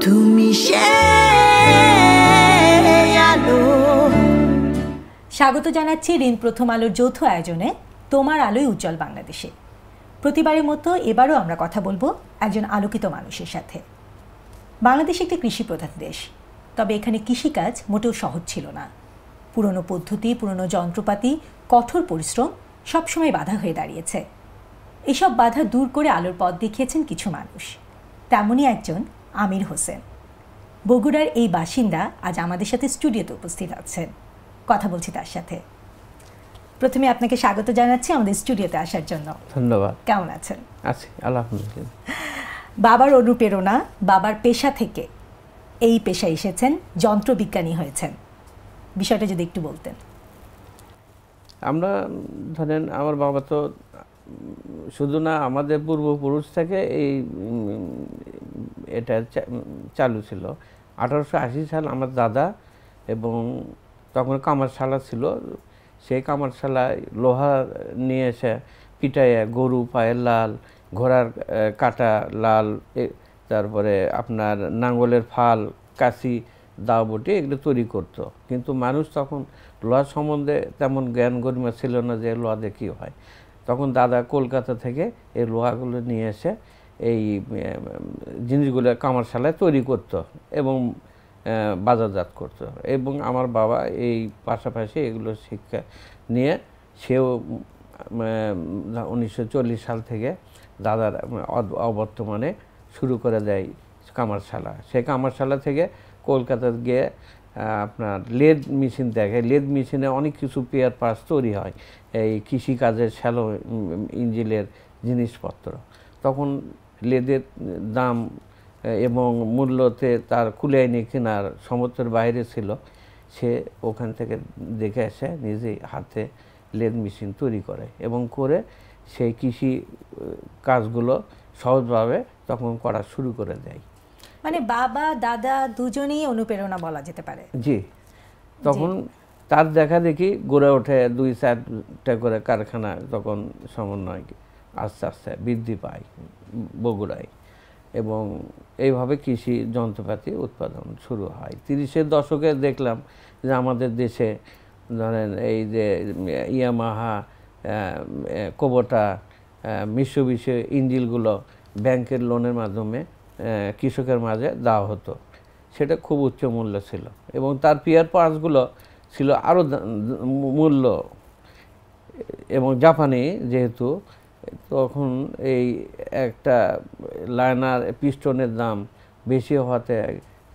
তুমি সে আলো। স্বাগত জানাচ্ছি ঋণ প্রথম আলোর যৌথ আয়োজনে তোমার আলোয় উজ্জ্বল বাংলাদেশে। প্রতিবারের মতো এবারও আমরা কথা বলবো একজন আলোকিত মানুষের সাথে। বাংলাদেশ একটি কৃষি প্রধান দেশ, তবে এখানে কৃষিকাজ মোটেও সহজ ছিল না। পুরনো পদ্ধতি, পুরনো যন্ত্রপাতি, কঠোর পরিশ্রম সবসময় বাধা হয়ে দাঁড়িয়েছে। এসব বাধা দূর করে আলোর পথ দেখিয়েছেন কিছু মানুষ। তেমনই একজন আমির হোসেন, বগুড়ার এই বাসিন্দা আজ আমাদের সাথে স্টুডিওতে উপস্থিত আছেন। কথা বলছি তার সাথে। প্রথমে আপনাকে স্বাগত জানাচ্ছি আমাদের স্টুডিওতে আসার জন্য। ধন্যবাদ। কেমন আছেন? আছি আলহামদুলিল্লাহ। বাবার অনুপ্রেরণা, বাবার পেশা থেকে এই পেশায় এসেছেন, যন্ত্রবিজ্ঞানী হয়েছেন। বিষয়টা যদি একটু বলতেন। আমরা ধরেন আমার বাবা তো শুধু না, আমাদের পূর্বপুরুষ থেকে এটা চালু ছিল। 1880 সাল আমার দাদা, এবং তখন কামারশালা ছিল, সেই কামারশালায় লোহা নিয়ে এসে পিটাইয়া গরু পায়ের লাল, ঘোড়ার কাটা লাল, তারপরে আপনার নাঙ্গলের ফাল, কাশি, দাওবটি এগুলো তৈরি করতো। কিন্তু মানুষ তখন লোহা সম্বন্ধে তেমন জ্ঞান গরিমা ছিল না যে লোহা দিয়ে কী হয়। তখন দাদা কলকাতা থেকে এই লোহাগুলো নিয়ে এসে এই জিনিসগুলো কামারশালায় তৈরি করত এবং বাজারজাত করত। এবং আমার বাবা এই পাশাপাশি এগুলো শিক্ষা নিয়ে সেও 1940 সাল থেকে দাদার অবর্তমানে শুরু করে দেয় কামারশালা। সেই কামারশালা থেকে কলকাতা গিয়ে আপনার লেদ মেশিন দেখে। লেদ মেশিনে অনেক কিছু পেয়ার পার্টস তৈরি হয়, এই কৃষিকাজের শ্যালো ইঞ্জিনের জিনিসপত্র। তখন লেদের দাম এবং মূল্যতে তার কুলিয়াইনি কেনার সমর্থের বাইরে ছিল। সে ওখান থেকে দেখে এসে নিজেই হাতে লেদ মেশিন তৈরি করে এবং করে সেই কৃষি কাজগুলো সহজভাবে তখন করা শুরু করে দেয়। মানে বাবা দাদা দুজনেই অনুপ্রেরণা বলা যেতে পারে। জি, তখন তার দেখা দেখি গড়ে ওঠে 2-4টা করে কারখানা, তখন সমন্বয় আস্তে আস্তে বৃদ্ধি পায় বগুড়ায়, এবং এইভাবে কৃষি যন্ত্রপাতি উৎপাদন শুরু হয়। 30-এর দশকে দেখলাম যে আমাদের দেশে ধরেন এই যে ইয়ামাহা, কোবোটা, মিৎসুবিশি ইঞ্জিনগুলো ব্যাংকের লোনের মাধ্যমে কৃষকের মাঝে দেওয়া হতো। সেটা খুব উচ্চ মূল্য ছিল এবং তার পেয়ার পার্টসগুলো ছিল আরও মূল্য, এবং জাপানি যেহেতু, তখন এই একটা লাইনার পিস্টনের দাম বেশি হওয়াতে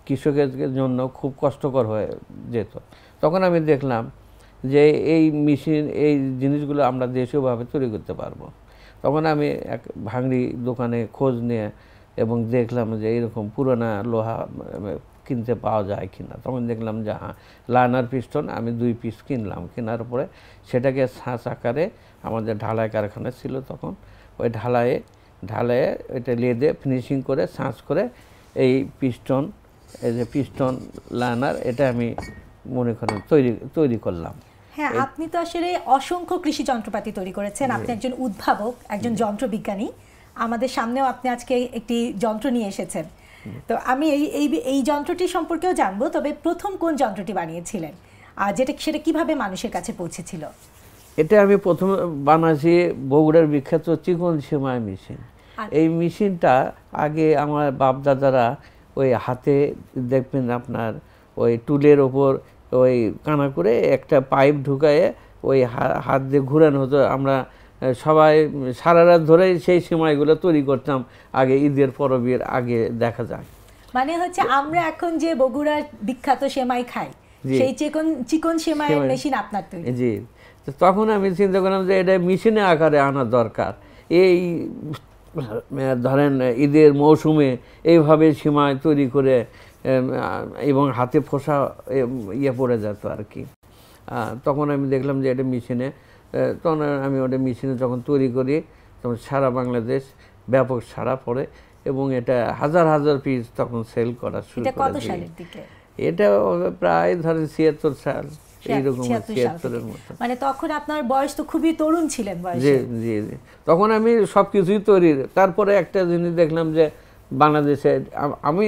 কৃষকের জন্য খুব কষ্টকর হয়ে যেত। তখন আমি দেখলাম যে এই মেশিন, এই জিনিসগুলো আমরা দেশীয়ভাবে তৈরি করতে পারবো। তখন আমি এক ভাঙড়ি দোকানে খোঁজ নিয়ে এবং দেখলাম যে এইরকম পুরোনো লোহা কিনতে পাওয়া যায় কিনা। তখন দেখলাম যে হ্যাঁ, লাইনার পিস্টন আমি 2 পিস কিনলাম। কেনার পরে সেটাকে ছাঁচ আকারে আমাদের ঢালাই কারখানা ছিল তখন, ওই ঢালাইয়ে এটা লেদে ফিনিশিং করে ছাঁচ করে এই পিস্টন, এই যে পিস্টন লাইনার, এটা আমি মনে করেন তৈরি করলাম। হ্যাঁ, আপনি তো আসলে অসংখ্য কৃষি যন্ত্রপাতি তৈরি করেছেন। আপনি একজন উদ্ভাবক, একজন যন্ত্রবিজ্ঞানী। আমাদের সামনেও আপনি আজকে একটি যন্ত্র নিয়ে এসেছেন। তো আমি এই যন্ত্রটি সম্পর্কেও জানবো, তবে প্রথম কোন যন্ত্রটি বানিয়েছিলেন আর সেটা কিভাবে মানুষের কাছে পৌঁছেছিল? এটা আমি প্রথম বানাইছি বগুড়ার বিখ্যাত চিকন সেমাই মেশিন। এই মেশিনটা আগে আমার বাপ দাদারা ওই হাতে দেখবেন আপনার ওই টুলের ওপর ওই কানা করে একটা পাইপ ঢুকায়ে ওই হাত দিয়ে ঘুরানো হতো। আমরা সবাই সারা রাত ধরে সেই সেমাইগুলো তৈরি করতাম আগে, ঈদের পরবের আগে দেখা যায়। মানে হচ্ছে আমরা এখন যে বগুড়ার বিখ্যাত সেমাই খাই, সেই চিকন সেমাইয়ের মেশিন আপনার তৈরি? জি। তো তখন আমি চিন্তা করলাম যে এটা মেশিনে আকারে আনা দরকার। এই ধরেন ঈদের মৌসুমে এইভাবে সেমাই তৈরি করে এবং হাতে ফোসা পড়ে যেত আর কি। তখন আমি দেখলাম যে এটা মেশিনে, তখন আমি ওটা মেশিনে যখন তৈরি করি তখন সারা বাংলাদেশ ব্যাপক সাড়া পড়ে এবং এটা হাজার হাজার পিস তখন সেল করা শুরু করে দিই। এটা প্রায় ধরেন 76 সাল, এইরকম 76-এর মতো। মানে তখন আপনার বয়স তো খুবই তরুণ ছিলেন বয়সে। জি জি জি। তখন আমি সব কিছুই তৈরি। তারপরে একটা জিনিস দেখলাম যে বাংলাদেশে আমি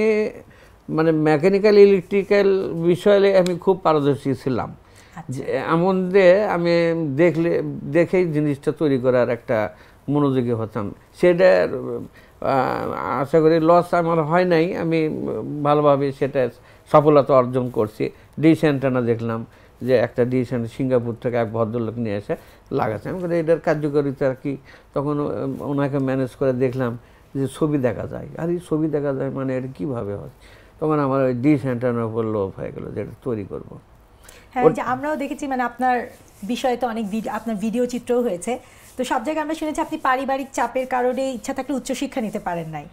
মানে মেকানিক্যাল ইলেকট্রিক্যাল বিষয়ে আমি খুব পারদর্শী ছিলাম। এমন যে আমি দেখেই জিনিসটা তৈরি করার একটা মনোযোগী হতাম। সেটা আশা করি লস আমার হয় নাই, আমি ভালোভাবে সেটা সফলতা অর্জন করছি। ডিশ অ্যান্টেনা দেখলাম যে একটা ডিশ অ্যান্টেনা সিঙ্গাপুর থেকে এক ভদ্রলোক নিয়ে এসে লাগাচ্ছে। আমি বলি এটার কার্যকারিতা কি, তখন ওনাকে ম্যানেজ করে দেখলাম যে ছবি দেখা যায়। আর এই ছবি দেখা যায় মানে এটা কীভাবে হয়, তখন আমার ওই ডিশ অ্যান্টেনার উপর লোভ হয়ে গেলো যে এটা তৈরি করবো। হ্যাঁ, যে আমরাও দেখেছি মানে আপনার বিষয়ে তো অনেক আপনার ভিডিও চিত্রও হয়েছে, তো সব জায়গায় আমরা শুনেছি আপনি পারিবারিক চাপের কারণে ইচ্ছা থাকলে উচ্চশিক্ষা নিতে পারেন নাই।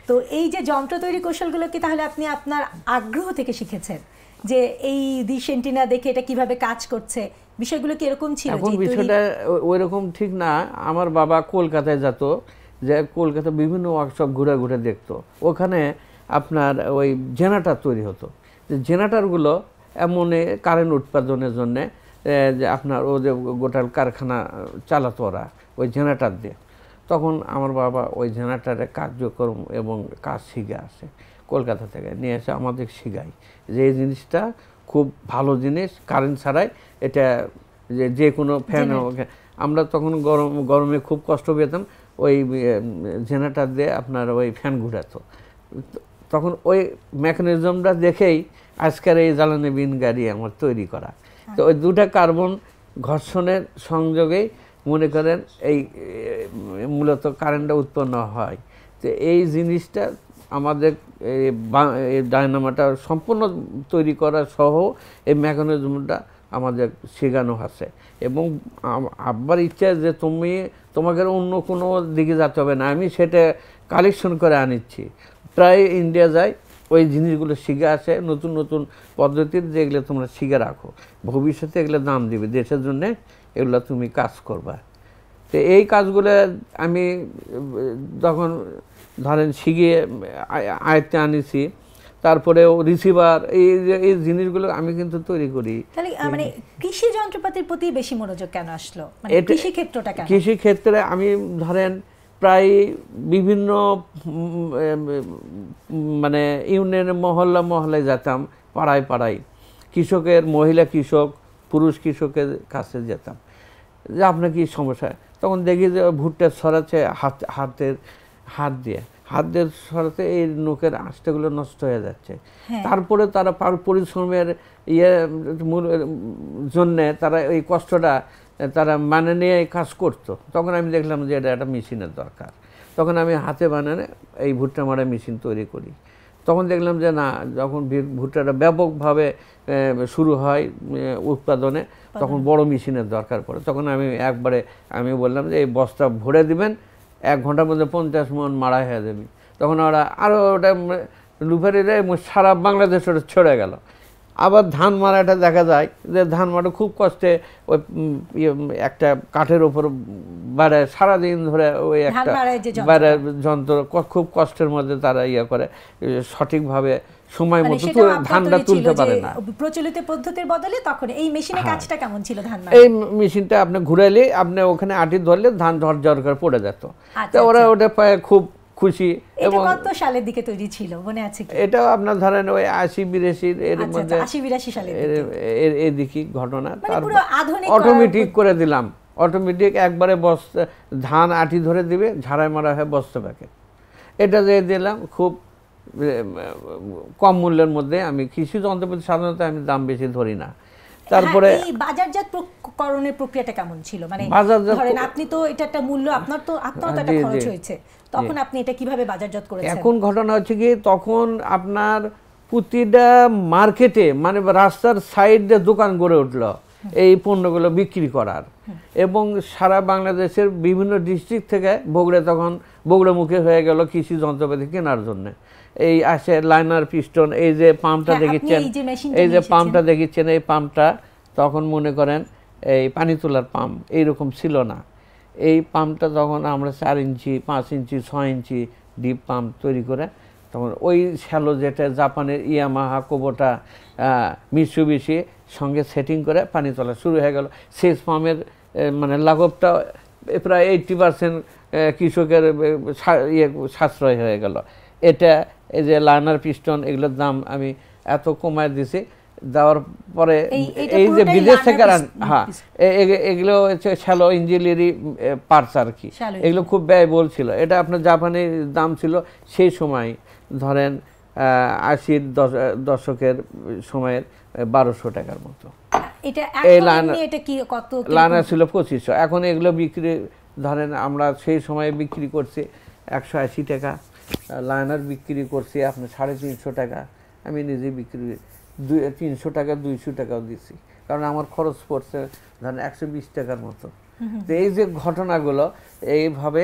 তো এই যে যন্ত্র তৈরি কৌশলগুলো কি তাহলে আপনি আপনার আগ্রহ থেকে শিখেছেন, যে এই ডিশ অ্যান্টেনা দেখে এটা কিভাবে কাজ করছে, বিষয়গুলো কি এরকম ছিল? এখন বিষয়টা ওই রকম ঠিক না। আমার বাবা কলকাতায় যেত, যে কলকাতা বিভিন্ন ওয়ার্কশপ ঘুরে ঘুরে দেখতো। ওখানে আপনার ওই জেনারেটর তৈরি হতো, যে জেনারেটরগুলো এমন কারেন্ট উৎপাদনের জন্যে যে আপনার ওদের গোটাল কারখানা চালাতো ওরা ওই জেনারেটর দিয়ে। তখন আমার বাবা ওই জেনারেটরের কার্যক্রম এবং কাজ শিখে আসে, কলকাতা থেকে নিয়ে এসে আমাদের শিখায় যে এই জিনিসটা খুব ভালো জিনিস, কারেন্ট ছাড়াই এটা যে কোনো ফ্যান। আমরা তখন গরমে খুব কষ্ট পেতাম, ওই জেনারেটর দিয়ে আপনার ওই ফ্যান ঘুরাতো। তখন ওই মেকানিজমটা দেখেই আজকের এই জ্বালানি বিহীন গাড়ি আমার তৈরি করা। তো ওই দুটা কার্বন ঘর্ষণের সংযোগেই মনে করেন এই মূলত কারেন্টটা উৎপন্ন হয়। তো এই জিনিসটা আমাদের এই ডায়নামাটা সম্পূর্ণ তৈরি করা সহ এই মেকানিজমটা আমাদের শেখানো আছে। এবং আব্বার ইচ্ছা যে তোমাকে অন্য কোনো দিকে যেতে হবে না, আমি সেটা কালেকশন করে আনিচ্ছি। প্রায় ইন্ডিয়া যায়, ওই জিনিসগুলো শিখে আসে, নতুন নতুন পদ্ধতির, যেগুলো তোমরা শিখে রাখো, ভবিষ্যতে এগুলো দাম দিবে, দেশের জন্যে এগুলো তুমি কাজ করবা। তো এই কাজগুলো আমি যখন ধরেন শিখিয়ে আয়ত্তে আনিছি, তারপরে রিসিভার, এই জিনিসগুলো আমি কিন্তু তৈরি করি। তাহলে মানে কৃষি যন্ত্রপাতির প্রতি বেশি মনোযোগ কেন আসলো, মানে কৃষি ক্ষেত্রটা কেন? কৃষি ক্ষেত্রে আমি ধরেন প্রায় বিভিন্ন মানে ইউনিয়নে মহল্লায় যেতাম, পাড়ায় পাড়ায় কৃষকের, মহিলা কৃষক, পুরুষ কৃষকের কাছে যেতাম যে আপনার কি সমস্যা। তখন দেখি যে ভুট্টা ছড়াচ্ছে হাত দিয়ে সরাতে এই নোকের আঁশটাগুলো নষ্ট হয়ে যাচ্ছে। তারপরে তারা পরিশ্রমের জন্যে তারা এই কষ্টটা তারা মানে নিয়ে কাজ করতো। তখন আমি দেখলাম যে এটা একটা মেশিনের দরকার। তখন আমি হাতে বানানো এই ভুট্টা মারা মেশিন তৈরি করি। তখন দেখলাম যে না, যখন ভুট্টাটা ব্যাপকভাবে শুরু হয় উৎপাদনে, তখন বড় মেশিনের দরকার পড়ে। তখন আমি বললাম যে এই বস্তা ভরে দিবেন, 1 ঘন্টার মধ্যে 50 মণ মারা হয়ে যাবে। তখন ওরা আরও ওটা লুফারিরা সারা বাংলাদেশ ওটা ছড়ে গেল। আবার ধান মারাটা দেখা যায় যে ধান মারা খুব কষ্টে ওই একটা কাঠের ওপর বাড়ে, সারাদিন ধরে ওই একটা বাড়ে যন্ত্র, খুব কষ্টের মধ্যে তারা করে সঠিকভাবে সময় মতো ধানটা তুলতে পারে না। প্রচলিত পদ্ধতির বদলে তখন এই মেশিনের কাজটা কেমন ছিল? ধান মারা এই মেশিনটা আপনি ঘুরাইলে, আপনি ওখানে আটি ধরলে ধান ঝরঝর করে পড়ে যেত। তো ওরা ওটা পায় খুব খুশি। এবং কত সালের দিকে তৈরি ছিল মনে আছে কি? এটাও আপনার ধরেন ওই 80-82 এর মধ্যে, 80-82 সালের এদিকে ঘটনা। তারপর অটোমেটিক করে দিলাম, অটোমেটিক একবারে বস্তা ধান আটি ধরে দিবে, ঝাড়াই মারা হয় বস্তা প্যাকেট। এটা যে দিলাম খুব কম মূল্যের মধ্যে। আমি কৃষি যন্ত্রপাতি সাধারণত আমি দাম বেশি ধরি না। তারপরে এই বাজারজাতকরণের প্রক্রিয়াটা কেমন ছিল? মানে ধরেন আপনি তো এটা একটা মূল্য, আপনার তো একটা খরচ হয়েছে, তখন আপনি এটা কিভাবে বাজারজাত করেছেন? এখন ঘটনা হচ্ছে কি, তখন আপনার প্রতিটা মার্কেটে মানে রাস্তার সাইডে দোকান গড়ে উঠলো এই পণ্যগুলো বিক্রি করার। এবং সারা বাংলাদেশের বিভিন্ন ডিস্ট্রিক্ট থেকে বগুড়ামুখী হয়ে গেল কৃষি যন্ত্রপাতি কেনার জন্য। এই আসে লাইনার পিস্টন, এই যে পাম্পটা দেখিচ্ছেন, এই পাম্পটা তখন মনে করেন এই পানি তোলার পাম্প এইরকম ছিল না। এই পাম্পটা তখন আমরা 4 ইঞ্চি, 5 ইঞ্চি, 6 ইঞ্চি ডিপ পাম্প তৈরি করে তখন ওই শ্যালো যেটা জাপানের ইয়ামাহা, কোবোটা, মিৎসুবিশি সঙ্গে সেটিং করে পানি তোলা শুরু হয়ে গেল। সেচ পাম্পের মানে লাঘবটা প্রায় 80% কৃষকের সাশ্রয় হয়ে গেল। এটা এই যে লাইনার পিস্টন এগুলোর দাম আমি এত কমায় দিছি, দেওয়ার পরে এই যে বিদেশ থেকে হ্যাঁ এগুলো হচ্ছে শ্যালো ইঞ্জিনিয়ারিং পার্টস আর কি, এগুলো খুব ব্যয়বহুল ছিল। এটা আপনার জাপানি দাম ছিল সেই সময় ধরেন 80-র দশকের সময়ের 1200 টাকার মতো। এই লাইনার ছিল 2500। এখন এগুলো বিক্রি ধরেন আমরা সেই সময় বিক্রি করছি 180 টাকা, লাইনার বিক্রি করছি আপনার 350 টাকা। আমি নিজে বিক্রি 300 টাকা 200 টাকাও দিচ্ছি, কারণ আমার খরচ পড়ছে ধরেন 120 টাকার মতো। তো এই যে ঘটনাগুলো এইভাবে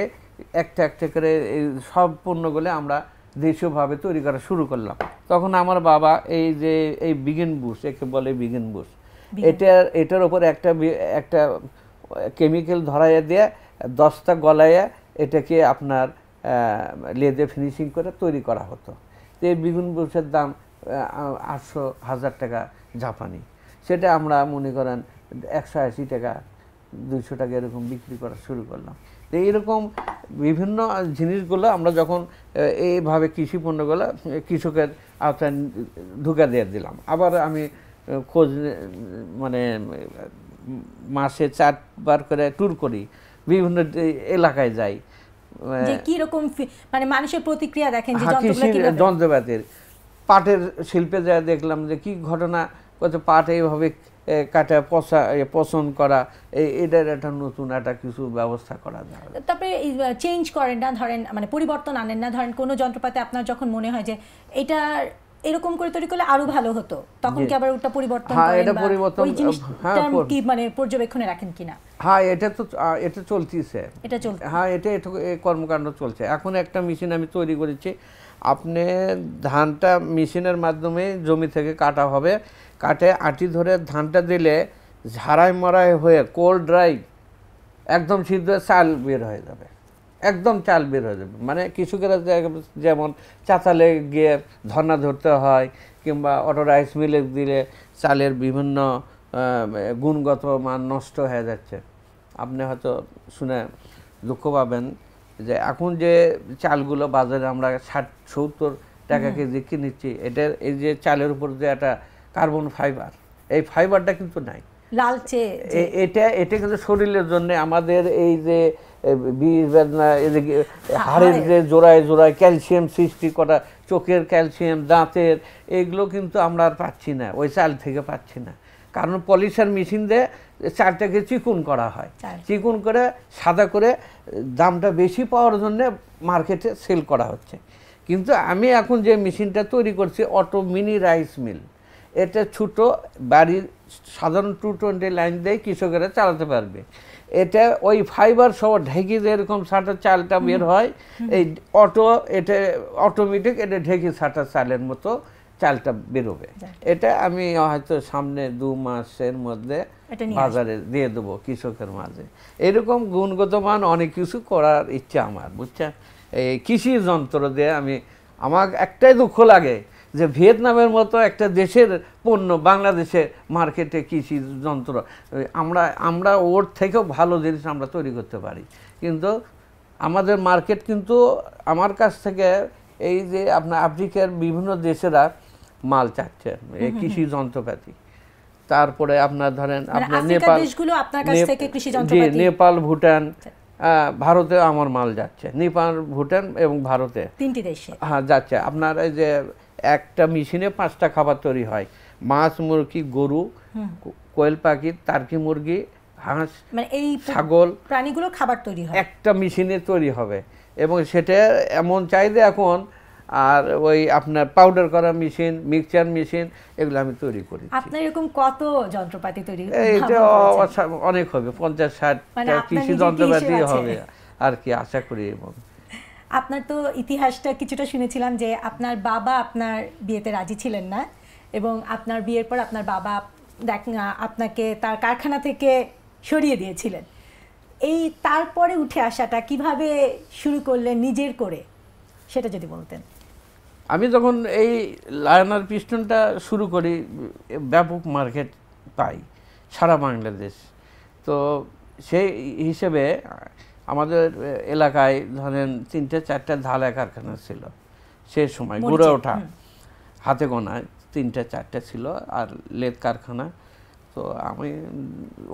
একটা একটা করে এই সব পণ্যগুলো আমরা দেশীয়ভাবে তৈরি করা শুরু করলাম। তখন আমার বাবা এই যে এই বিগিন বুশ, একে বলে বিগিন বুশ, এটার উপর একটা কেমিক্যাল ধরাইয়া দিয়ে 10টা গলাইয়া এটাকে আপনার লেদে ফিনিশিং করে তৈরি করা হতো। তো এই বিগিন বুশের দাম 800-1000 টাকা জাপানি, সেটা আমরা মনে করেন 180 টাকা 200 টাকা এরকম বিক্রি করা শুরু করলাম। তো এইরকম বিভিন্ন জিনিসগুলো আমরা যখন এইভাবে কৃষি পণ্যগুলো কৃষকের আওতায় ঢুকা দিয়ে দিলাম। আবার আমি খোঁজ মানে মাসে 4 বার করে ট্যুর করি, বিভিন্ন এলাকায় যাই, কি রকম মানে মানুষের প্রতিক্রিয়া দেখেন যে যন্ত্রপাতির পাটের শিল্পে যা দেখলাম যে কি ঘটনা, কত পাট এইভাবে কাটা পচন করা, এটার একটা নতুন একটা কিছু ব্যবস্থা করা যায়। তারপরে চেঞ্জ করেন না, ধরেন মানে পরিবর্তন আনেন না, ধরেন কোনো যন্ত্রপাতি আপনার যখন মনে হয় যে এটা এরকম করে তৈরি করলে আরো ভালো হতো, তখন কি আবার ওটা পরিবর্তন করেন বা ওই জিনিসটা কি মানে পর্যবেক্ষণে রাখেন কিনা? হ্যাঁ, এটা চলতেছে, হ্যাঁ এটা কর্মকাণ্ড চলছে। এখন একটা মেশিন আমি তৈরি করেছি, আপনি ধানটা মেশিনের মাধ্যমে জমি থেকে কাটা হবে, কাটে আটি ধরে ধানটা দিলে ঝাড়াই মরাই হয়ে কোল্ড ড্রাই একদম সিদ্ধ চাল বের হয়ে যাবে, একদম চাল বের হয়ে যাবে। মানে কৃষকেরা যেমন চাতালে গিয়ে ধর্না ধরতে হয় কিংবা অটো রাইস মিলে দিলে চালের বিভিন্ন গুণগত মান নষ্ট হয়ে যাচ্ছে। আপনি হয়তো শুনে দুঃখ পাবেন যে এখন যে চালগুলো বাজারে আমরা 60-70 টাকা কেজি কিনেছি, এটার এই যে চালের উপর যে একটা কার্বন ফাইবার, এই ফাইবারটা কিন্তু নাই, লালচে। এটা কিন্তু শরীরের জন্য আমাদের এই যে বিষ বেদনা, হাড়ের যে জোড়ায় জোড়ায় ক্যালসিয়াম সৃষ্টি করা, চোখের ক্যালসিয়াম, দাঁতের, এগুলো কিন্তু আমরা আর পাচ্ছি না, ওই চাল থেকে পাচ্ছি না। কারণ পলিশার মেশিন দিয়ে চালটাকে চিকুন করা হয়, চিকুন করে সাদা করে দামটা বেশি পাওয়ার জন্য মার্কেটে সেল করা হচ্ছে। কিন্তু আমি এখন যে মেশিনটা তৈরি করছি অটো মিনি রাইস মিল, এটা ছোটো বাড়ির সাধারণ 220 লাইন দিয়ে কৃষকেরা চালাতে পারবে। এটা ওই ফাইবার সহ ঢেকি যেরকম ছাটা চালটা বের হয়, এই এটা অটোমেটিক এটা ঢেকি ছাটা চালের মতো চালটা বেরোবে। এটা আমি হয়তো সামনে 2 মাসের মধ্যে বাজারে দিয়ে দেবো কৃষকের মাঝে। এরকম গুণগত মান অনেক কিছু করার ইচ্ছা আমার, বুঝছেন। এই কৃষি যন্ত্র দিয়ে আমার একটাই দুঃখ লাগে যে ভিয়েতনামের মতো একটা দেশের পণ্য বাংলাদেশের মার্কেটে কৃষি যন্ত্র আমরা ওর থেকেও ভালো জিনিস আমরা তৈরি করতে পারি, কিন্তু আমাদের মার্কেট কিন্তু আমার কাছ থেকে এই যে আপনার আফ্রিকার বিভিন্ন দেশেরা মাল চাচ্ছে এই কৃষি যন্ত্রপাতি। তারপরে আপনার ধরেন আপনার নেপাল, ভুটান, ভারতে আমার মাল যাচ্ছে, নেপাল, ভুটান এবং ভারতে 3টি দেশে হ্যাঁ যাচ্ছে। আপনার এই যে একটা মেশিনে 5টা খাবার তৈরি হয়, মাছ, মুরগি, গরু, কোয়েল পাখি, টার্কি মুরগি, হাঁস, মানে এই ছাগল প্রাণীগুলো খাবার তৈরি হয়, একটা মেশিনে তৈরি হবে। এবং সেটা এমন চাহিদা এখন, আর ওই আপনার পাউডার করা মেশিন, মিক্সচার মেশিন, এগুলো আমি তৈরি করি। আপনার এরকম কত যন্ত্রপাতি তৈরি? এটা অনেক হবে, 50-60টা কৃষি যন্ত্রপাতি হবে আর কি আশা করি। এবং আপনার তো ইতিহাসটা কিছুটা শুনেছিলাম যে আপনার বাবা আপনার বিয়েতে রাজি ছিলেন না, এবং আপনার বিয়ের পর আপনার বাবা আপনাকে তার কারখানা থেকে সরিয়ে দিয়েছিলেন। এই তারপরে উঠে আসাটা কিভাবে শুরু করলেন নিজের করে, সেটা যদি বলতেন। আমি যখন এই লাইনার পিস্টনটা শুরু করি, ব্যাপক মার্কেট পাই সারা বাংলাদেশ। তো সেই হিসেবে আমাদের এলাকায় ধরেন 3-4টা ঢালাই কারখানা ছিল, সেই সময় গড়ে ওঠা, হাতে গোনা 3টা 4টা ছিল আর লেদ কারখানা। তো আমি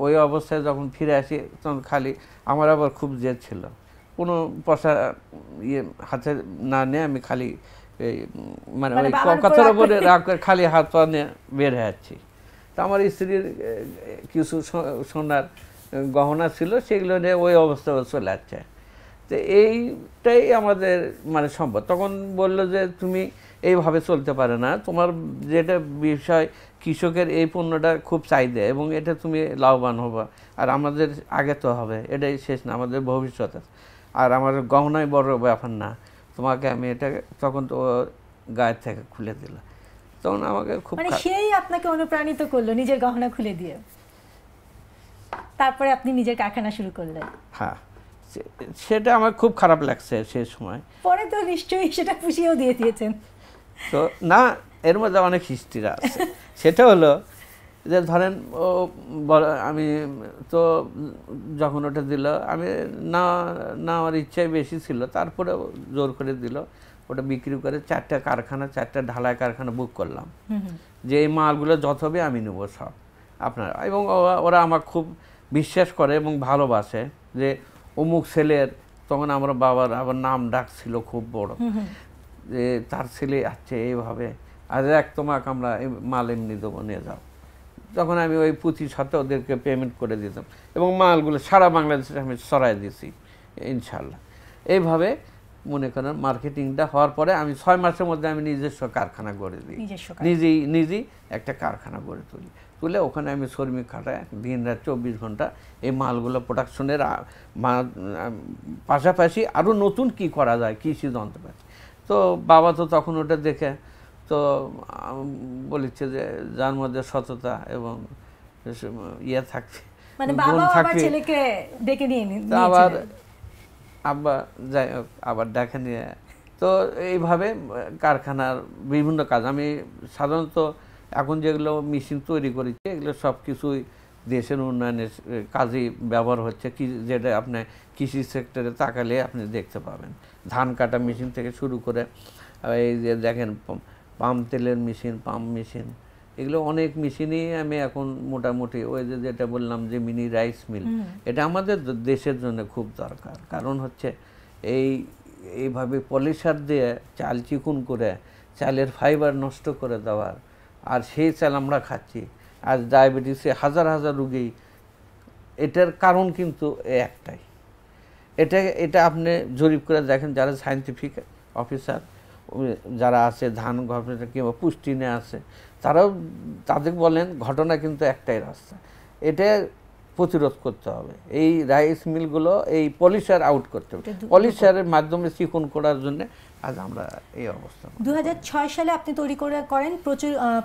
ওই অবস্থায় যখন ফিরে আসি তখন খালি আমার আবার খুব জেদ ছিল, কোনো পয়সা হাতে না নিয়ে আমি খালি মানে ওই কথার উপরে রাগ করে খালি হাত পা নিয়ে বের হয়ে যাচ্ছি। তো আমার স্ত্রীর কিছু সোনার গহনা ছিল, সেগুলো নিয়ে ওই অবস্থা চলে যাচ্ছে। তো এইটাই আমাদের মানে সম্পদ। তখন বললো যে তুমি এইভাবে চলতে পারে না, তোমার যেটা বিষয় কৃষকের এই পণ্যটা খুব চাহিদা এবং এটা তুমি লাভবান হবা, আর আমাদের আগে তো হবে, এটাই শেষ না, আমাদের ভবিষ্যৎ আছে, আর আমার গহনাই বড় ব্যাপার না, তোমাকে আমি এটা, তখন তো গায়ের থেকে খুলে দিল। তখন আমাকে খুব মানে সেই আপনাকে অনুপ্রাণিত করলো নিজের গহনা খুলে দিয়ে, তারপরে আপনি নিজের কারখানা শুরু করলেন। হ্যাঁ, সেটা আমার খুব খারাপ লাগছে সেই সময়। পরে তো নিশ্চয়ই সেটা পুষিয়েও দিয়ে দিয়েছেন। তো না, এর মধ্যে অনেক হিস্ট্রি আছে। সেটা হলো যে ধরেন আমি তো যখন ওটা দিল, আমি না আমার ইচ্ছাই বেশি ছিল, তারপরে জোর করে দিল, ওটা বিক্রি করে 4টা কারখানা, 4টা ঢালাই কারখানা বুক করলাম, যে এই মালগুলো যত হবে আমি নেবো সব আপনার। এবং ওরা আমার খুব বিশ্বাস করে এবং ভালোবাসে যে অমুক ছেলের, তখন আমার বাবার আবার নাম ডাক ছিল খুব বড়, যে তার ছেলে আছে এইভাবে, আর তোমাকে আমরা মাল এমনি দেবো, নিয়ে যাও। তখন আমি ওই পুঁথির সাথে ওদেরকে পেমেন্ট করে দিতাম এবং মালগুলো সারা বাংলাদেশে আমি সরাই দিয়েছি ইনশাল্লাহ। এইভাবে মনে করেন মার্কেটিংটা হওয়ার পরে আমি 6 মাসের মধ্যে আমি নিজস্ব কারখানা গড়ে দিই, নিজেই একটা কারখানা গড়ে তুলে ওখানে আমি শ্রমিক খাটাই, দিন রাত 24 ঘন্টা এই মালগুলো প্রোডাকশনের পাশাপাশি আরও নতুন কি করা যায় কৃষি যন্ত্রপাতি। তো বাবা তো তখন ওটা দেখে তো বলেছে যে যার মধ্যে সততা এবং থাকছে, মানে বাবা আবার ছেলেকে ডেকে নিয়ে আবার আব্বা যাই হোক আবার ডেকে নিয়ে, তো এইভাবে কারখানার বিভিন্ন কাজ আমি সাধারণত এখন যেগুলো মেশিন তৈরি করেছি এগুলো সব কিছুই দেশের উন্নয়নের কাজেই ব্যবহার হচ্ছে, কি যেটা আপনি কৃষি সেক্টরে তাকালে আপনি দেখতে পাবেন। ধান কাটা মেশিন থেকে শুরু করে এই যে দেখেন পাম্প তেলের মেশিন, পাম্প মেশিন, এগুলো অনেক মেশিনই আমি এখন মোটামুটি ওই যে যেটা বললাম যে মিনি রাইস মিল, এটা আমাদের দেশের জন্য খুব দরকার। কারণ হচ্ছে এইভাবে পলিশার দিয়ে চাল চিকুন করে চালের ফাইবার নষ্ট করে দেওয়ার, আর সেই চাল আমরা খাচ্ছি। আজ ডায়াবেটিসে হাজার হাজার রোগী, এটার কারণ কিন্তু একটাই। এটা আপনি জরিপ করে দেখেন, যারা সায়েন্টিফিক অফিসার যারা আছে, ধান গবেষণা কিংবা পুষ্টি নিয়ে আছে, তারাও তাদের বলেন ঘটনা কিন্তু একটাই রাস্তা, এটা প্রতিরোধ করতে হবে। এই রাইস মিলগুলো এই পলিশার আউট করতে হবে, পলিশারের মাধ্যমে চিকন করার জন্য আজ আমরা এই অবস্থা। 2006 সালে আপনি তৈরি করেন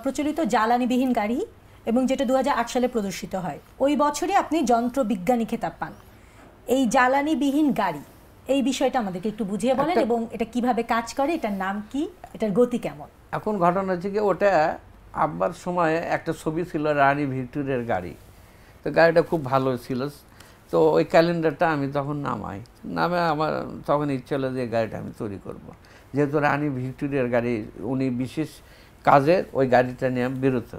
প্রচলিত জ্বালানিবিহীন গাড়ি, এবং যেটা 2008 সালে প্রদর্শিত হয়। ওই বছরই আপনি যন্ত্রবিজ্ঞানী খেতাব পান। এই জ্বালানিবিহীন গাড়ি, এই বিষয়টা আমাদেরকে একটু বুঝিয়ে বলেন, এবং এটা কিভাবে কাজ করে, এটার নাম কি, এটার গতি কেমন? এখন ঘটনা হচ্ছে কি, ওটা আব্বার সময়ে একটা ছবি ছিল রানী ভিক্টোরিয়ার গাড়ি, তো গাড়িটা খুব ভালো ছিল। তো ওই ক্যালেন্ডারটা আমি তখন নামে আমার তখন ইচ্ছে হলো যে গাড়িটা আমি তৈরি করব। যেহেতু রানী ভিক্টোরিয়ার গাড়ি, উনি বিশেষ কাজে ওই গাড়িটা নিয়ে বেরোতো,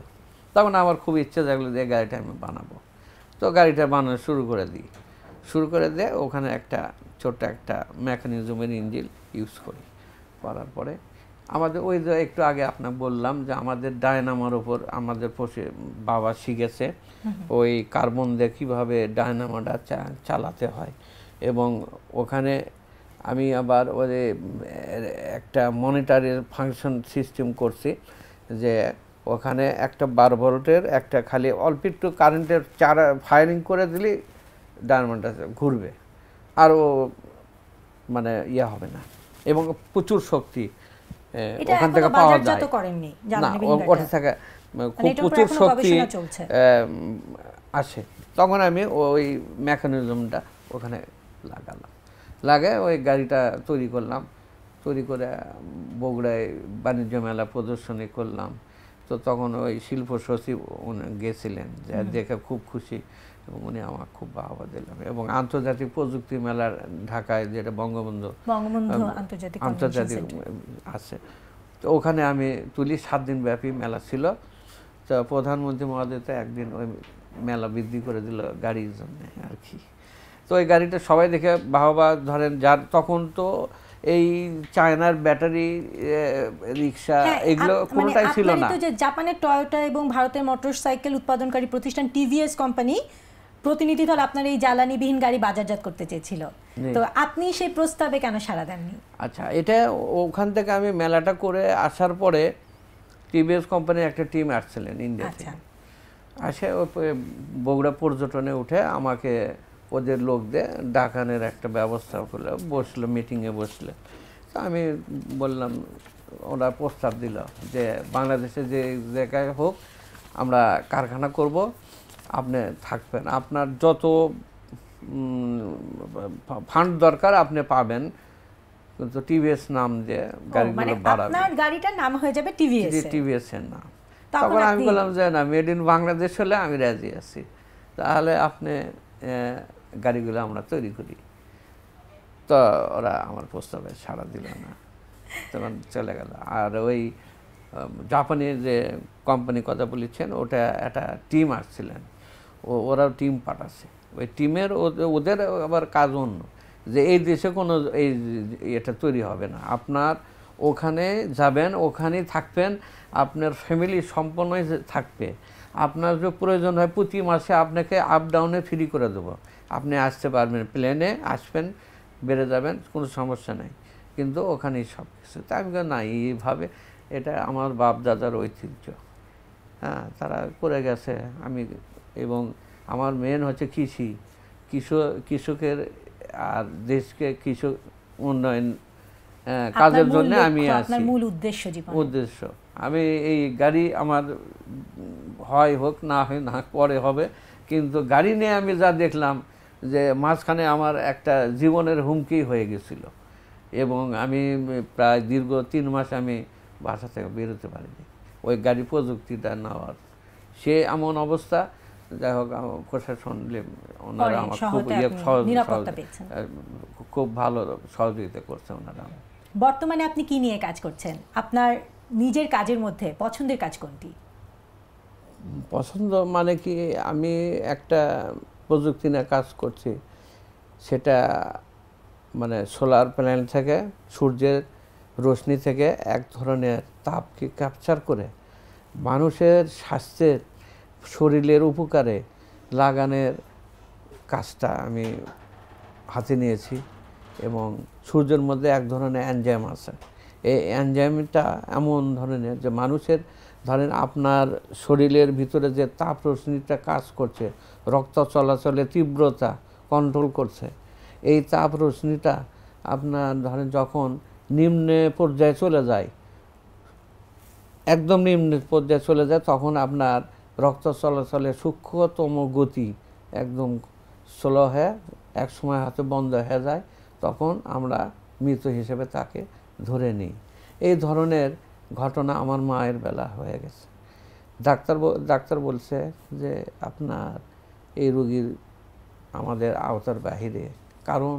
তখন আমার খুব ইচ্ছে থাকলো যে গাড়িটা আমি বানাবো। তো গাড়িটা বানানো শুরু করে দিয়ে ওখানে একটা ছোট্ট একটা মেকানিজমের ইঞ্জিন ইউজ করার পরে আমাদের ওই যে একটু আগে আপনাকে বললাম যে আমাদের ডায়নামার ওপর আমাদের বাবা শিখেছে ওই কার্বন দিয়ে কীভাবে ডায়নামাটা চালাতে হয়। এবং ওখানে আমি আবার ওই একটা মনিটরের ফাংশন সিস্টেম করছি, যে ওখানে একটা 12 ভোল্টের একটা খালি অল্প একটু কারেন্টের ফায়ারিং করে দিলে ডায়নামাটা ঘুরবে, আরও মানে হবে না, এবং প্রচুর শক্তি ওখান থেকে পাওয়া যায় না, ওটা থেকে খুব প্রচুর শক্তি আসে। তখন আমি ওই মেকানিজমটা ওখানে লাগাই ওই গাড়িটা তৈরি করলাম, তৈরি করে বগুড়ায় বাণিজ্য মেলা প্রদর্শনী করলাম, তো তখন ওই শিল্প সচিব উনি গেছিলেন, যে দেখে খুব খুশি এবং উনি আমার খুব বাহবা দিলেন। এবং আন্তর্জাতিক প্রযুক্তি মেলার ঢাকায় যেটা বঙ্গবন্ধু আন্তর্জাতিক আছে, তো ওখানে আমি তুলি। 7 দিন ব্যাপী মেলা ছিল। তো প্রধানমন্ত্রী মহোদয় তো একদিন ওই মেলা বৃদ্ধি করে দিল গাড়ির জন্য আর কি। তো ওই গাড়িটা সবাই দেখে বাহবা, ধরেন যার তখন তো এই চায়নার ব্যাটারি রিক্সা এগুলো কোনোটাই ছিল না। তো যে জাপানের টয়োটা এবং ভারতের মোটরসাইকেল উৎপাদনকারী প্রতিষ্ঠান টিভিএস কোম্পানি প্রতিনিধি দল আপনার এই জ্বালানিবিহীন গাড়ি বাজারজাত করতে চেয়েছিল, তো আপনি সেই প্রস্তাবে কেন সাড়া দেননি? আচ্ছা, এটা ওখান থেকে আমি মেলাটা করে আসার পরে টিভিএস কোম্পানির একটা টিম আসছিলেন ইন্ডিয়া থেকে, আসে বগুড়া পর্যটনে উঠে আমাকে ওদের লোক দিয়ে ডাকানের একটা ব্যবস্থা করলো, বসলো, মিটিংয়ে বসলে। তো আমি বললাম, ওরা প্রস্তাব দিল যে বাংলাদেশে যে জায়গায় হোক আমরা কারখানা করব, আপনি থাকবেন, আপনার যত ফান্ড দরকার আপনি পাবেন, কিন্তু টিভিএস নাম দিয়ে গাড়িগুলো বাড়াবে, আপনার গাড়িটার নাম হয়ে যাবে টিভিএস এর নাম। তখন আমি বললাম যে না, মেড ইন বাংলাদেশ হলে আমি রাজি আছি, তাহলে আপনি গাড়িগুলো আমরা তৈরি করি। তো ওরা আমার প্রস্তাবে সাড়া দিল না, তখন চলে গেল। আর ওই জাপানি যে কোম্পানি কথা বলেছেন, ওটা একটা টিম আসছিলেন, ওরাও টিম পাঠাচ্ছে। ওই টিমের ওদের আবার কাজ অন্য, যে এই দেশে কোনো এটা তৈরি হবে না, আপনার ওখানে যাবেন, ওখানেই থাকবেন, আপনার ফ্যামিলি সম্পন্ন থাকবে, আপনার যে প্রয়োজন হয় প্রতি মাসে আপনাকে আপ ডাউনে ফ্রি করে দেবো, আপনি আসতে পারবেন, প্লেনে আসবেন, বেড়ে যাবেন, কোনো সমস্যা নেই, কিন্তু ওখানেই সব কিছু। তাই আমি না, এইভাবে এটা আমার বাপ দাদার ঐতিহ্য, হ্যাঁ, তারা করে গেছে। আমি এবং আমার মেন হচ্ছে কৃষকের আর দেশকে কৃষক উন্নয়ন কাজের জন্য আমি আছি, উদ্দেশ্য। আমি এই গাড়ি আমার হোক না হয় না, পরে হবে, কিন্তু গাড়ি নিয়ে আমি যা দেখলাম যে মাঝখানে আমার একটা জীবনের হুমকি হয়ে গেছিল, এবং আমি প্রায় দীর্ঘ 3 মাস আমি বাসা থেকে বেরোতে পারিনি ওই গাড়ি প্রযুক্তিটা নেওয়ার। সে এমন অবস্থা, যাই হোক প্রশাসন ওনারা আমার খুব ভালো সহযোগিতা করছে ওনারা। বর্তমানে আপনি কি নিয়ে কাজ করছেন? আপনার নিজের কাজের মধ্যে পছন্দের কাজ কোনটি? পছন্দ মানে কি, আমি একটা প্রযুক্তি নিয়ে কাজ করছি, সেটা মানে সোলার প্যানেল থেকে, সূর্যের রশ্মি থেকে এক ধরনের তাপকে ক্যাপচার করে মানুষের স্বাস্থ্যের, শরীরের উপকারে লাগানোর কাজটা আমি হাতে নিয়েছি। এবং সূর্যের মধ্যে এক ধরনের এনজাইম আছে, এই এনজাইমটা এমন ধরনের যে মানুষের, ধরেন আপনার শরীরের ভিতরে যে তাপ রশ্মিটা কাজ করছে, রক্ত চলাচলের তীব্রতা কন্ট্রোল করছে, এই তাপ রশ্মিটা আপনার ধরেন যখন নিম্ন পর্যায়ে চলে যায়, একদম নিম্ন পর্যায়ে চলে যায়, তখন আপনার রক্ত চলাচলের সূক্ষ্মতম গতি একদম স্লো হয়ে এক সময় হাতে বন্ধ হয়ে যায়, তখন আমরা মৃত হিসেবে তাকে ধরে নিই। এই ধরনের ঘটনা আমার মায়ের বেলা হয়ে গেছে। ডাক্তার বলছে যে আপনার এই রোগীর আমাদের আওতার বাহিরে, কারণ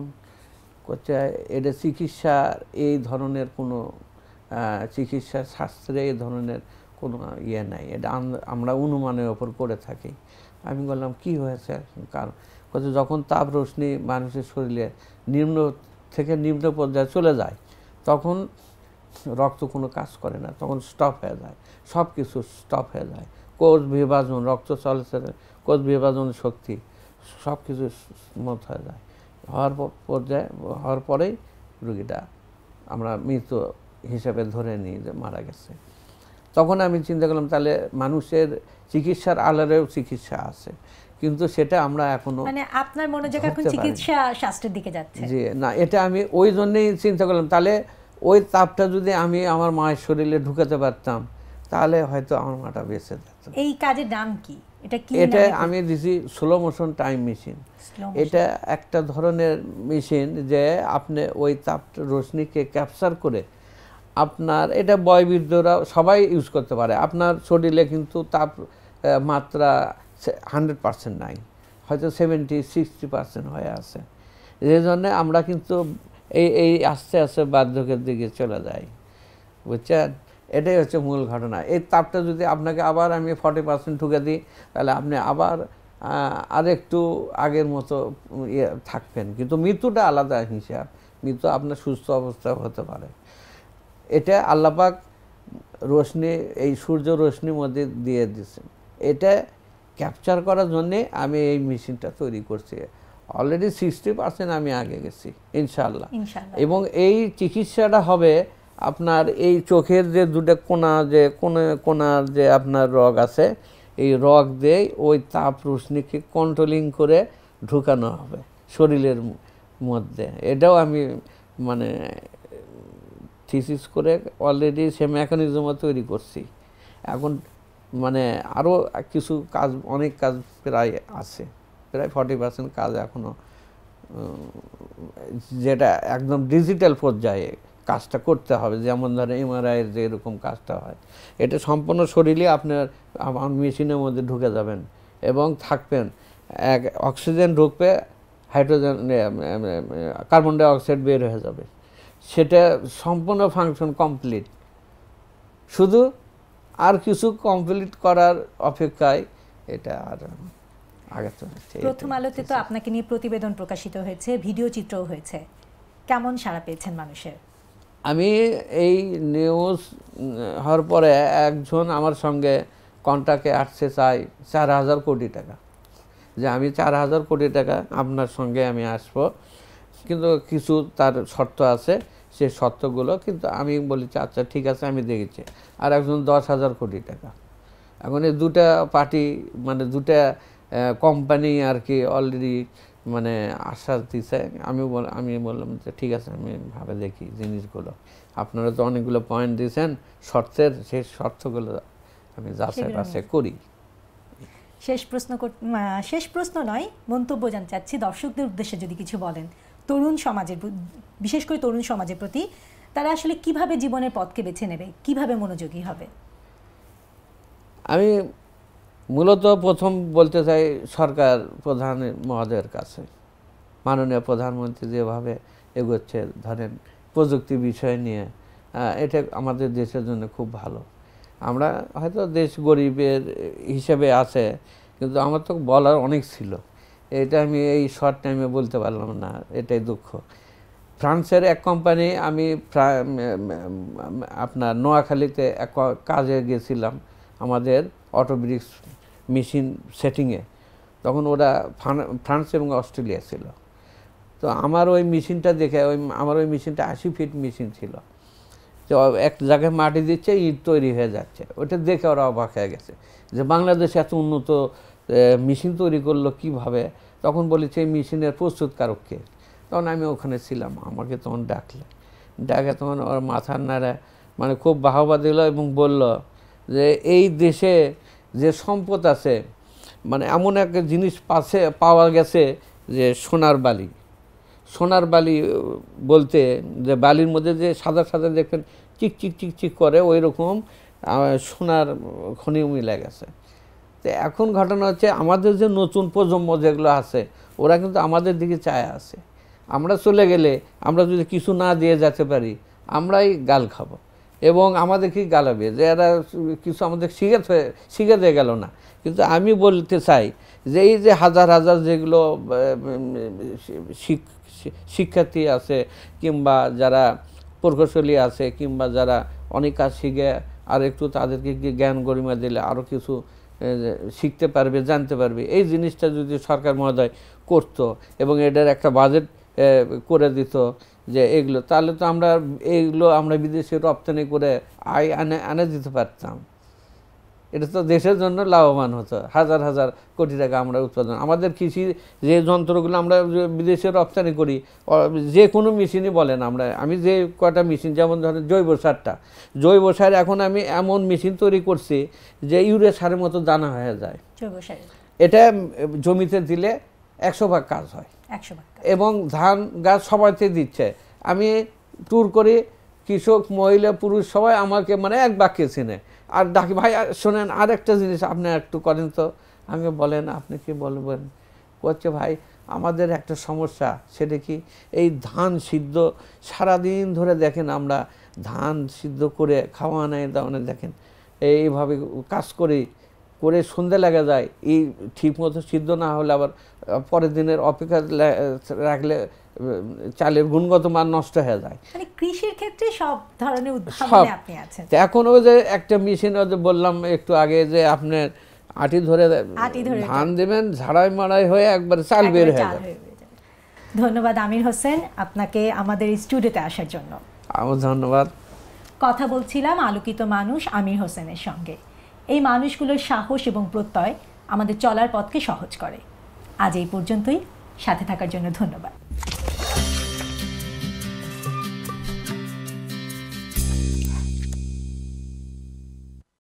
হচ্ছে এটা চিকিৎসার এই ধরনের কোনো চিকিৎসা শাস্ত্রে এই ধরনের কোনো ইয়ে নাই, এটা আমরা অনুমানের ওপর করে থাকি। আমি বললাম কি হয়েছে, কারণ যখন তাপ রশ্মি মানুষের শরীরে নিম্ন থেকে নিম্ন পর্যায়ে চলে যায়, তখন রক্ত কোনো কাজ করে না, তখন স্টপ হয়ে যায়, সব কিছু স্টপ হয়ে যায়, কোষ বিভাজন, রক্ত চলাচলের কোষ বিভাজন শক্তি সব কিছু মত হয়ে যায়। হওয়ার পরেই রোগীটা আমরা মৃত হিসেবে ধরে নিই যে মারা গেছে। তখন আমি চিন্তা করলাম, তাহলে মানুষের চিকিৎসার আলাদাও চিকিৎসা আছে, কিন্তু সেটা আমরা এখনো, মানে আপনার মনোযোগ এখন চিকিৎসা শাস্ত্রের দিকে যাচ্ছে। জি না, এটা আমি ওই জন্যই চিন্তা করলাম, তাহলে ওই তাপটা যদি আমি আমার মায়ের শরীরে ঢুকাতে পারতাম, তাহলে হয়তো আমার মাটা বেঁচে যেত। এই কাজের নাম কি? এটা আমি দিছি স্লো মোশন টাইম মেশিন। এটা একটা ধরনের মেশিন যে আপনি ওই তাপ রশ্মিকে ক্যাপচার করে আপনার এটা বয়োবৃদ্ধরা সবাই ইউজ করতে পারে। আপনার শরীরে কিন্তু তাপমাত্রা 100% নাই, হয়তো 70-60% হয়ে আছে। এই জন্যে আমরা কিন্তু এই আস্তে আস্তে বার্ধক্যের দিকে চলে যাই, বুঝছেন? এটাই হচ্ছে মূল ঘটনা। এই তাপটা যদি আপনাকে আবার আমি 40% ঢুকে দিই, তাহলে আপনি আবার আরেকটু আগের মতো থাকবেন, কিন্তু মৃত্যুটা আলাদা হিসাব। মৃত্যু আপনার সুস্থ অবস্থায় হতে পারে। এটা আল্লাহ পাক রোশনি, এই সূর্য রোশনির মধ্যে দিয়ে দিচ্ছেন। এটা ক্যাপচার করার জন্যে আমি এই মেশিনটা তৈরি করছি। অলরেডি 60% আমি আগে গেছি ইনশাআল্লাহ। এবং এই চিকিৎসাটা হবে আপনার এই চোখের যে দুটো কোনার যে আপনার রগ আছে, এই রগ দিয়ে ওই তাপ রোশনিকে কন্ট্রোলিং করে ঢুকানো হবে শরীরের মধ্যে। এটাও আমি মানে থিসিস করে অলরেডি সে মেকানিজমও তৈরি করছি। এখন মানে আরও কিছু কাজ, অনেক কাজ প্রায় আছে, প্রায় 40% কাজ এখনও, যেটা একদম ডিজিটাল পর্যায়ে কাজটা করতে হবে। যেমন ধরেন এমআরআইয়ের যে এরকম কাজটা হয়, এটা সম্পূর্ণ শরীরে আপনার মেশিনের মধ্যে ঢুকে যাবেন এবং থাকবেন। অক্সিজেন ঢুকবে, হাইড্রোজেন কার্বন ডাই অক্সাইড বের হয়ে যাবে, সেটা সম্পূর্ণ ফাংশন কমপ্লিট। শুধু আর কিছু কমপ্লিট করার অপেক্ষায় এটা আর আগে তো। প্রথম আলোতে তো আপনাকে নিয়ে প্রতিবেদন প্রকাশিত হয়েছে, ভিডিও চিত্রও হয়েছে, কেমন সাড়া পেয়েছেন মানুষের? আমি এই নিউজ হওয়ার পরে একজন আমার সঙ্গে কন্ট্যাক্টে আসছে, চাই 4000 কোটি টাকা, যে আমি 4000 কোটি টাকা আপনার সঙ্গে আমি আসবো, কিন্তু কিছু তার শর্ত আছে, সেই শর্তগুলো কিন্তু আমি বলি আচ্ছা ঠিক আছে আমি দেখেছি। আর একজন 10,000 কোটি টাকা। এখন এই দুটা পার্টি মানে দুটা কোম্পানি আর কি অলরেডি মানে আশ্বাস দিছে। আমি বললাম যে ঠিক আছে আমি ভাবে দেখি জিনিসগুলো। আপনারা তো অনেকগুলো পয়েন্ট দিয়েছেন শর্তের, সেই শর্তগুলো আমি যাচাই বাছাই করি। শেষ প্রশ্ন নয়, মন্তব্য জানতে চাচ্ছি দর্শকদের উদ্দেশ্যে যদি কিছু বলেন, তরুণ সমাজের, বিশেষ করে তরুণ সমাজের প্রতি, তারা আসলে কিভাবে জীবনের পথকে বেছে নেবে, কিভাবে মনোযোগী হবে? আমি মূলত প্রথম বলতে চাই সরকার প্রধান মহোদয়ের কাছে, মাননীয় প্রধানমন্ত্রী যেভাবে এগোচ্ছে ধরেন প্রযুক্তি বিষয় নিয়ে, এটা আমাদের দেশের জন্য খুব ভালো। আমরা হয়তো দেশ গরিবের হিসেবে আছে, কিন্তু আমার তো বলার অনেক ছিল, এটা আমি এই শর্ট টাইমে বলতে পারলাম না, এটাই দুঃখ। ফ্রান্সের এক কোম্পানি, আমি আপনার নোয়াখালীতে এক কাজে গেছিলাম আমাদের অটোব্রিক্স মেশিন সেটিংয়ে, তখন ওরা ফ্রান্স এবং অস্ট্রেলিয়া ছিল। তো আমার ওই মেশিনটা দেখে, আমার ওই মেশিনটা 80 ফিট মেশিন ছিল, যে এক জায়গায় মাটি দিচ্ছে, ইট তৈরি হয়ে যাচ্ছে। ওটা দেখে ওরা অবাক হয়ে গেছে যে বাংলাদেশ এত উন্নত মেশিন তৈরি করলো কীভাবে। তখন বলেছে এই মেশিনের প্রস্তুতকারককে। তখন আমি ওখানে ছিলাম, আমাকে তখন ডাকে তখন ওর মাথার নাড়া মানে খুব বাহবা দিল এবং বলল যে এই দেশে যে সম্পদ আছে, মানে এমন একটা জিনিস পাওয়া গেছে যে সোনার বালি। সোনার বালি বলতে যে বালির মধ্যে যে সাদা সাদা দেখবেন চিক চিক চিক চিক করে, ওই রকম সোনার খনি মিলে গেছে। তো এখন ঘটনা হচ্ছে আমাদের যে নতুন প্রজন্ম যেগুলো আছে, ওরা কিন্তু আমাদের দিকে চায় আছে। আমরা চলে গেলে, আমরা যদি কিছু না দিয়ে যেতে পারি, আমরাই গাল খাবো এবং আমাদেরকেই গালাবে যে এরা কিছু আমাদের শিখাতে গেল না। কিন্তু আমি বলতে চাই যে এই যে হাজার হাজার যেগুলো শিক্ষার্থী আছে, কিংবা যারা প্রকৌশলী আছে, কিংবা যারা অনেক কাজ শিখে আর একটু তাদেরকে জ্ঞান গরিমা দিলে আরও কিছু শিখতে পারবে, জানতে পারবে, এই জিনিসটা যদি সরকার মহোদয় করতো এবং এটার একটা বাজেট করে দিত যে এগুলো, তাহলে তো এইগুলো আমরা বিদেশে রপ্তানি করে আয় আনে দিতে পারতাম। এটা তো দেশের জন্য লাভবান হতো, হাজার হাজার কোটি টাকা আমরা উৎপাদন। আমাদের কৃষি যে যন্ত্রগুলো আমরা বিদেশে রপ্তানি করি, যে কোনো মেশিনই বলেন, আমি যে কয়টা মেশিন, যেমন ধরেন জৈব সার এখন আমি এমন মেশিন তৈরি করছি যে ইউরিয়া সারের মতো দানা হয়ে যায়। এটা জমিতে দিলে 100 ভাগ কাজ হয়, এবং ধান গাছ সবাইতে দিচ্ছে। আমি ট্যুর করি, কৃষক, মহিলা, পুরুষ সবাই আমাকে মানে এক বাক্যে চেনে। আর ডাকি, ভাই শোনেন আর একটা জিনিস আপনি একটু করেন তো। আমি বলেন, আপনি কি বলবেন? করছে, ভাই আমাদের একটা সমস্যা, সেটা কি এই ধান সিদ্ধ সারাদিন ধরে দেখেন আমরা ধান সিদ্ধ করে খাওয়ানো দাওয়ানো, দেখেন এইভাবে কাজ করি, করে সন্ধে লেগে যায়, এই ঠিকমতো সিদ্ধ না হলে আবার পরের দিনের অপেক্ষা রাখলে চালের গুণগত মান নষ্ট হয়ে যায়। মানে কৃষির ক্ষেত্রে সব ধরনের উদ্ভাবনে আপনি আছেন। এখন ওই যে একটা মেশিন বললাম একটু আগে যে আপনার আটি ধরে ধান দেবেন, ঝাড়াই মাড়াই হয়ে একবার চাল বের হয়ে যাবে। ধন্যবাদ আমির হোসেন আপনাকে আমাদের স্টুডিওতে আসার জন্য। আমার ধন্যবাদ। কথা বলছিলাম আলোকিত মানুষ আমির হোসেনের সঙ্গে। এই মানুষগুলোর সাহস এবং প্রত্যয় আমাদের চলার পথকে সহজ করে। আজ এই পর্যন্তই, সাথে থাকার জন্য ধন্যবাদ।